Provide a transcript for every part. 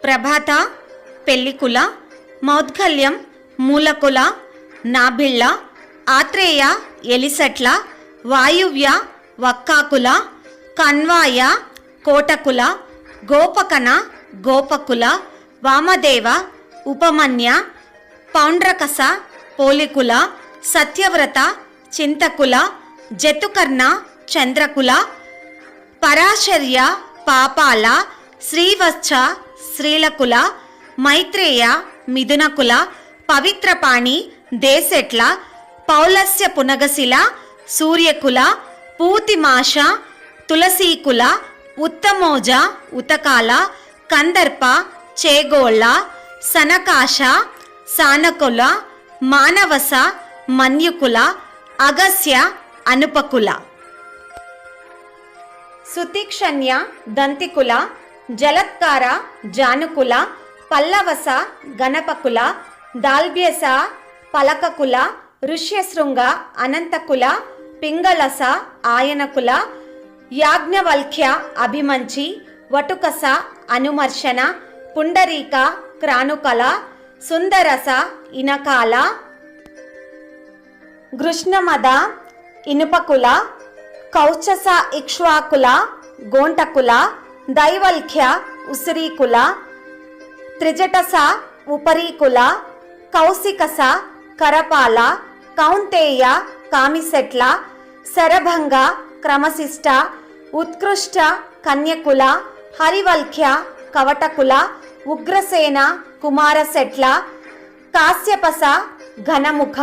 ప్రభాత పెళ్లికుల, మౌద్గల్యం మూలకుల, నాభిళ్ళ, ఆత్రేయ ఎలిసట్ల, వాయువ్య వక్కాకుల, కన్వాయ కోటకుల, గోపకన గోపకుల, వామదేవ ఉపమన్య, పౌండ్రకస పోలికుల, సత్యవ్రత చింతకుల, జతుకర్ణ చంద్రకుల, పరాశర్య పాపాల, శ్రీవత్స శ్రీలకుల, మైత్రేయ మిథునకుల, పవిత్రపాణి దేశెట్ల, పౌలస్య పునగశిల, సూర్యకుల, పూతిమాష తులసీకుల, ఉత్తమోజ ఉతకాల, కందర్ప చేగోళ్ళ, సనకాశ సానకుల, మానవస మన్యుకుల, అగస్య అనుపకుల, సుతీక్షణ్య దంతికుల, జలత్కార జానుకుల, పల్లవస గణపకుల, దాల్భ్యస పలకకుల, ఋష్యశృంగ అనంతకుల, పింగళస ఆయనకుల, యాజ్ఞవల్క్య అభిమంచి, వటుకస అనుమర్శన, పుండరీక క్రానుకల, సుందరస ఇనకాల, గృష్ణమద ఇనుపకుల, కౌచస ఇక్ష్వాకుల, గోంటకుల, దైవల్క్య ఉసిరీకుల, త్రిజటస ఉపరీకుల, కౌశికస కరపాల, కౌంతేయ కామిసెట్ల, శరభంగ క్రమశిష్ట, ఉత్కృష్ట కన్యకుల, హరివల్క్య కవటకుల, ఉగ్రసేన కుమారసెట్ల, కాశ్యపస ఘనముఖ,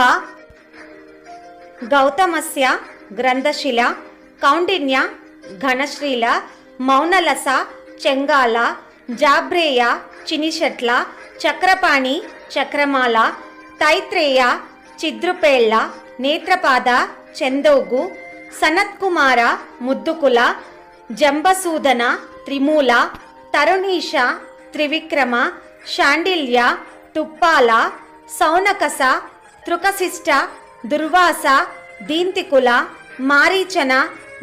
గౌతమస్య గ్రంథశిల, కౌండిన్య ఘనశ్రీల, మౌనలస చెంగాల, జాబ్రేయ చినిషట్ల, చక్రపాణి చక్రమాల, తైత్రేయ చిద్రుపేళ్ల, నేత్రపాద చందోగు, సనత్కుమార ముద్దుకుల, జంబసూదన త్రిమూల, తరుణీష త్రివిక్రమ, శాండిల్య తుప్పాల, సౌనకస తృకశిష్ట, దుర్వాస దీంతికుల, మారీచన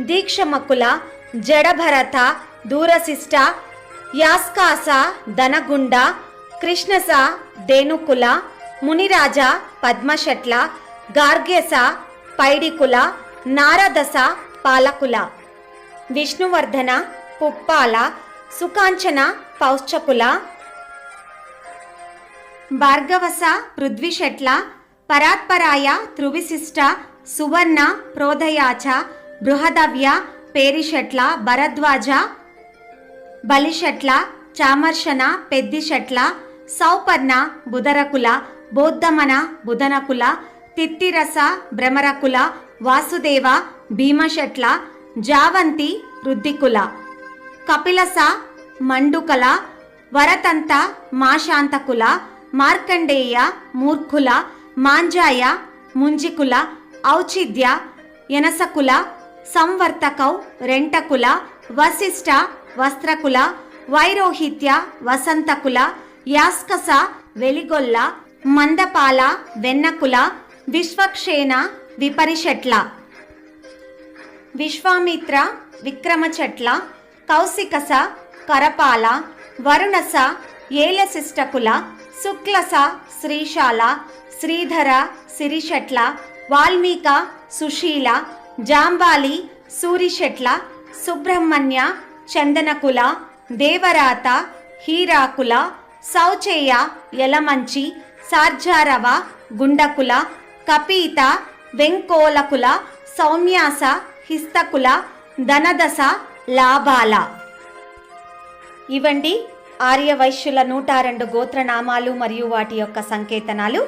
దీక్షమకుల, జడభరత దూరశిష్ట, యాస్కాస ధనగుండ, కృష్ణస ధేనుకుల, మునిరాజ పద్మషట్ల, గార్గ్యస పైడికుల, నారదస పాలకుల, విష్ణువర్ధన పుప్పాల, సుకాంచన పౌశ్చకుల, భార్గవస పృథ్వీషట్ల, పరాత్పరాయ త్రువిశిష్ట, సువర్ణ ప్రోదయాచ, బృహదవ్య పేరిషట్ల, భరద్వాజ బలిషట్ల, చామర్షణ పెద్దిషట్ల, సౌపర్ణ బుధరకుల, బోద్ధమన బుధనకుల, తిత్తిరస భ్రమరకుల, వాసుదేవ భీమషట్ల, జావంతి రుద్దికుల, కపిలస మండుకల, వరతంత మాశాంతకుల, మార్కండేయ మూర్ఖుల, మాంజాయ ముంజికుల, ఔచిద్య యనసకుల, సంవర్తకౌ రెంటకుల, వశిష్ట వస్త్రకుల, వైరోహిత్య వసంతకుల, యాస్కస వెలిగొల్ల, మందపాల వెన్నకుల, విశ్వక్షేణ విపరిషట్ల, విశ్వామిత్ర విక్రమచట్ల, కౌశికస కరపాల, వరుణస ఏలశిష్టకుల, శుక్లస శ్రీశాల, శ్రీధర సిరిషట్ల, వాల్మీక సుశీల, జాంబాలి సూరిషట్ల, సుబ్రహ్మణ్య చందనకుల, దేవరాత హీరాకుల, శౌచేయ యలమంచి, సార్జారవ గుండకుల, కపీత వెంకోలకుల, సౌమ్యాస హిస్తకుల, ధనదశ లాభాల. ఇవండి ఆర్యవైశ్యుల 102 గోత్రనామాలు మరియు వాటి యొక్క సంకేతనాలు.